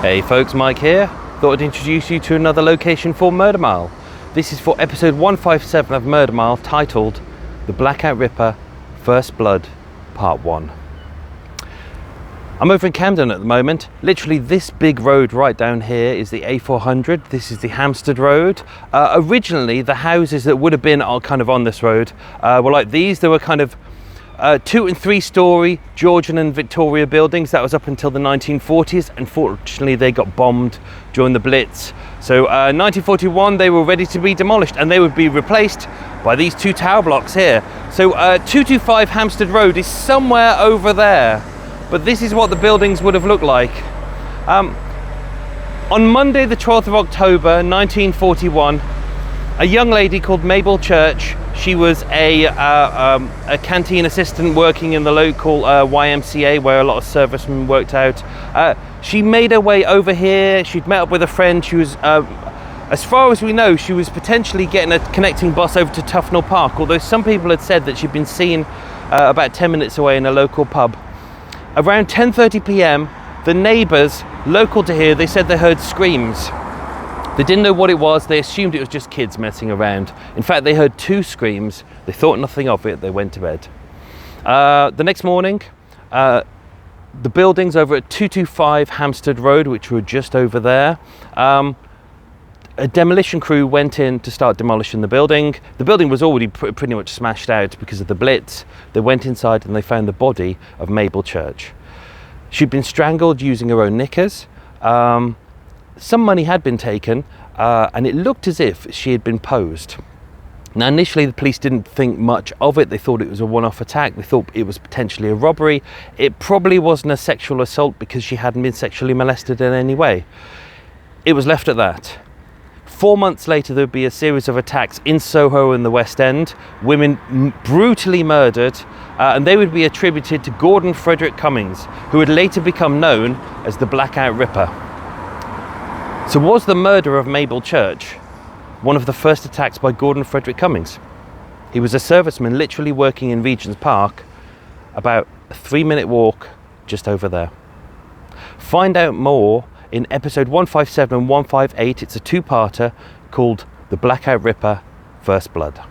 Hey folks, Mike here. Thought I'd introduce you to another location for Murder Mile. This is for episode 157 of Murder Mile, titled The Blackout Ripper, First Blood, Part 1. I'm over in Camden at the moment. Literally this big road right down here is the A400. This is the Hampstead Road. Originally the houses that would have been kind of on this road were like these. They were kind of 2 and 3 story Georgian and Victoria buildings. That was up until the 1940s. Unfortunately, they got bombed during the Blitz. So 1941, they were ready to be demolished and they would be replaced by these 2 tower blocks here. So 225 Hampstead Road is somewhere over there, but this is what the buildings would have looked like. On Monday, the 12th of October, 1941, a young lady called Mabel Church. She was a canteen assistant working in the local YMCA where a lot of servicemen worked out. She made her way over here. She'd met up with a friend. She was, as far as we know, she was potentially getting a connecting bus over to Tufnell Park, although some people had said that she'd been seen about 10 minutes away in a local pub. Around 10:30 p.m, the neighbours local to here, they said they heard screams. They didn't know what it was. They assumed it was just kids messing around. In fact, they heard 2 screams. They thought nothing of it. They went to bed. The next morning, the buildings over at 225 Hampstead Road, which were just over there, a demolition crew went in to start demolishing the building. The building was already pretty much smashed out because of the Blitz. They went inside and they found the body of Mabel Church. She'd been strangled using her own knickers. Some money had been taken and it looked as if she had been posed. Now initially the police didn't think much of it. They thought it was a one-off attack. They thought it was potentially a robbery. It probably wasn't a sexual assault because she hadn't been sexually molested in any way. It was left at that. 4 months later there would be a series of attacks in Soho and the West End. Women brutally murdered and they would be attributed to Gordon Frederick Cummins, who would later become known as the Blackout Ripper. So was the murder of Mabel Church one of the first attacks by Gordon Frederick Cummins? He was a serviceman literally working in Regent's Park, about a 3-minute walk just over there. Find out more in episode 157 and 158. It's a 2-parter called The Blackout Ripper, First Blood.